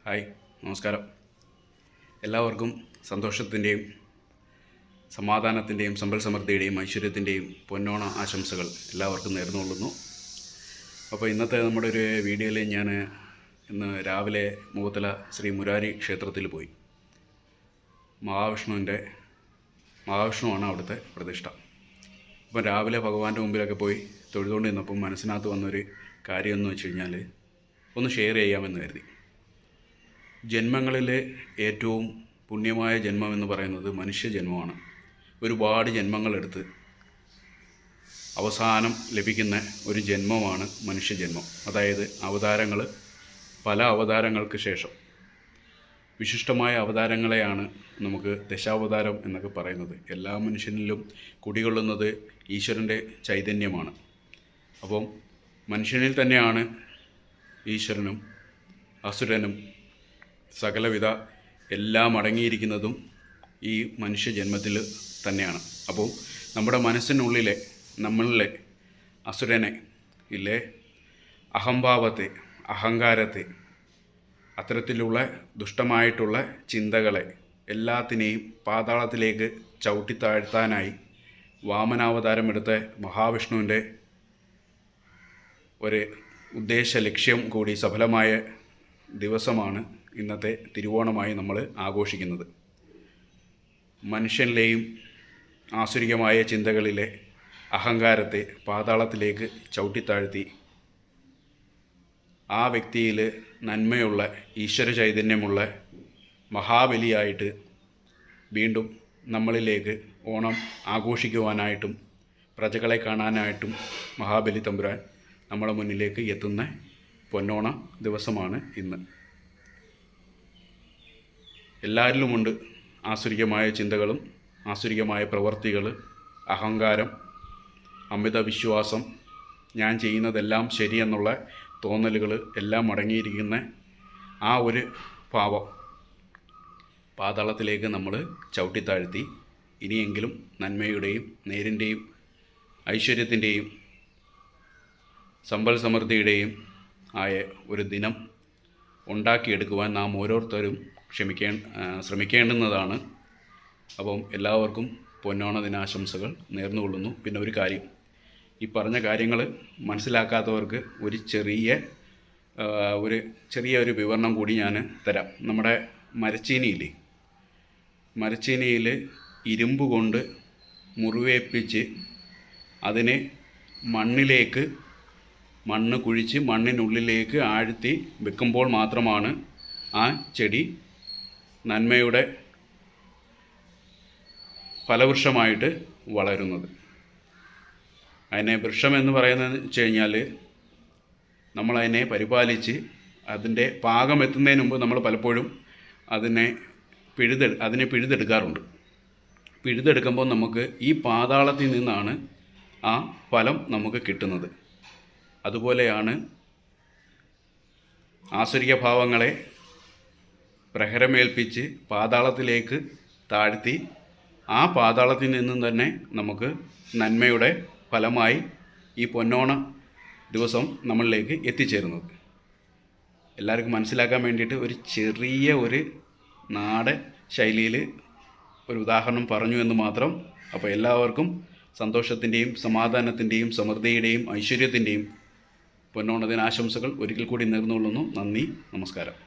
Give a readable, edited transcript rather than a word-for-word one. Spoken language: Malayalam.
ഹായ്, നമസ്കാരം. എല്ലാവർക്കും സന്തോഷത്തിൻ്റെയും സമാധാനത്തിൻ്റെയും സമ്പൽ സമൃദ്ധിയുടെയും ഐശ്വര്യത്തിൻ്റെയും പൊന്നോണ ആശംസകൾ എല്ലാവർക്കും നേർന്നുകൊള്ളുന്നു. അപ്പോൾ ഇന്നത്തെ നമ്മുടെ ഒരു വീഡിയോയിൽ ഞാൻ ഇന്ന് രാവിലെ മുഖത്തല ശ്രീ മുരാരി ക്ഷേത്രത്തിൽ പോയി. മഹാവിഷ്ണുവാണ് അവിടുത്തെ പ്രതിഷ്ഠ. അപ്പോൾ രാവിലെ ഭഗവാന്റെ മുമ്പിലൊക്കെ പോയി തൊഴുതുകൊണ്ട് നിന്നപ്പം മനസ്സിനകത്ത് വന്നൊരു കാര്യം എന്ന് വെച്ച് കഴിഞ്ഞാൽ ഒന്ന് ഷെയർ ചെയ്യാമെന്ന് കരുതി. ജന്മങ്ങളിലെ ഏറ്റവും പുണ്യമായ ജന്മം എന്ന് പറയുന്നത് മനുഷ്യജന്മമാണ്. ഒരുപാട് ജന്മങ്ങളെടുത്ത് അവസാനം ലഭിക്കുന്ന ഒരു ജന്മമാണ് മനുഷ്യജന്മം. അതായത് പല അവതാരങ്ങൾക്ക് ശേഷം വിശിഷ്ടമായ അവതാരങ്ങളെയാണ് നമുക്ക് ദശാവതാരം എന്നൊക്കെ പറയുന്നത്. എല്ലാ മനുഷ്യനിലും കുടികൊള്ളുന്നത് ഈശ്വരൻ്റെ ചൈതന്യമാണ്. അപ്പം മനുഷ്യനിൽ തന്നെയാണ് ഈശ്വരനും അസുരനും സകലവിധ എല്ലാം അടങ്ങിയിരിക്കുന്നതും ഈ മനുഷ്യജന്മത്തിൽ തന്നെയാണ്. അപ്പോൾ നമ്മുടെ മനസ്സിനുള്ളിലെ നമ്മളിലെ അസുരനെ അഹംഭാവത്തെ, അഹങ്കാരത്തെ, അത്തരത്തിലുള്ള ദുഷ്ടമായിട്ടുള്ള ചിന്തകളെ എല്ലാത്തിനെയും പാതാളത്തിലേക്ക് ചവിട്ടിത്താഴ്ത്താനായി വാമനാവതാരമെടുത്ത മഹാവിഷ്ണുവിൻ്റെ ഒരു ഉദ്ദേശ ലക്ഷ്യം കൂടി സഫലമായ ദിവസമാണ് ഇന്നത്തെ തിരുവോണമായി നമ്മൾ ആഘോഷിക്കുന്നത്. മനുഷ്യനിലെയും ആസുരികമായ ചിന്തകളിലെ അഹങ്കാരത്തെ പാതാളത്തിലേക്ക് ചവിട്ടിത്താഴ്ത്തി ആ വ്യക്തിയിൽ നന്മയുള്ള ഈശ്വര ചൈതന്യമുള്ള മഹാബലിയായിട്ട് വീണ്ടും നമ്മളിലേക്ക് ഓണം ആഘോഷിക്കുവാനായിട്ടും പ്രജകളെ കാണാനായിട്ടും മഹാബലി തമ്പുരാൻ നമ്മുടെ മുന്നിലേക്ക് എത്തുന്ന പൊന്നോണ ദിവസമാണ് ഇന്ന്. എല്ലാവരിലുമുണ്ട് ആസുരികമായ ചിന്തകളും ആസുരികമായ പ്രവൃത്തികൾ, അഹങ്കാരം, അമിത വിശ്വാസം, ഞാൻ ചെയ്യുന്നതെല്ലാം ശരിയെന്നുള്ള തോന്നലുകൾ എല്ലാം അടങ്ങിയിരിക്കുന്ന ആ ഒരു ഭാവം പാതാളത്തിലേക്ക് നമ്മൾ ചവിട്ടിത്താഴ്ത്തി ഇനിയെങ്കിലും നന്മയുടെയും നേരിൻ്റെയും ഐശ്വര്യത്തിൻ്റെയും സമ്പൽ സമൃദ്ധിയുടെയും ആയ ഒരു ദിനം ഉണ്ടാക്കിയെടുക്കുവാൻ നാം ഓരോരുത്തരും ശ്രമിക്കേണ്ടുന്നതാണ്. അപ്പം എല്ലാവർക്കും പൊന്നോണ ദിനാശംസകൾ നേർന്നുകൊള്ളുന്നു. പിന്നെ ഒരു കാര്യം, ഈ പറഞ്ഞ കാര്യങ്ങൾ മനസ്സിലാക്കാത്തവർക്ക് ഒരു ചെറിയ വിവരണം കൂടി ഞാൻ തരാം. നമ്മുടെ മരച്ചീനിയിൽ ഇരുമ്പ് കൊണ്ട് മുറിവേൽപ്പിച്ച് അതിനെ മണ്ണ് കുഴിച്ച് മണ്ണിനുള്ളിലേക്ക് ആഴ്ത്തി വെക്കുമ്പോൾ മാത്രമാണ് ആ ചെടി നന്മയുടെ ഫലവൃക്ഷമായിട്ട് വളരുന്നത്. അതിനെ വൃക്ഷമെന്ന് പറയുന്നത് വെച്ച് കഴിഞ്ഞാൽ നമ്മളതിനെ പരിപാലിച്ച് അതിൻ്റെ പാകം എത്തുന്നതിന് മുമ്പ് നമ്മൾ പലപ്പോഴും അതിനെ പിഴുതെടുക്കാറുണ്ട്. പിഴുതെടുക്കുമ്പോൾ നമുക്ക് ഈ പാതാളത്തിൽ നിന്നാണ് ആ ഫലം നമുക്ക് കിട്ടുന്നത്. അതുപോലെയാണ് ആസുരിക ഭാവങ്ങളെ പ്രഹരമേൽപ്പിച്ച് പാതാളത്തിലേക്ക് താഴ്ത്തി ആ പാതാളത്തിൽ നിന്നും തന്നെ നമുക്ക് നന്മയുടെ ഫലമായി ഈ പൊന്നോണ ദിവസം നമ്മളിലേക്ക് എത്തിച്ചേരുന്നത്. എല്ലാവർക്കും മനസ്സിലാക്കാൻ വേണ്ടിയിട്ട് ഒരു ചെറിയ നാടൻ ശൈലിയിൽ ഒരു ഉദാഹരണം പറഞ്ഞു എന്ന് മാത്രം. അപ്പോൾ എല്ലാവർക്കും സന്തോഷത്തിൻ്റെയും സമാധാനത്തിൻ്റെയും സമൃദ്ധിയുടെയും ഐശ്വര്യത്തിൻ്റെയും പൊന്നോണ ദിനാശംസകൾ ഒരിക്കൽ കൂടി നേർന്നുകൊള്ളുന്നു. നന്ദി, നമസ്കാരം.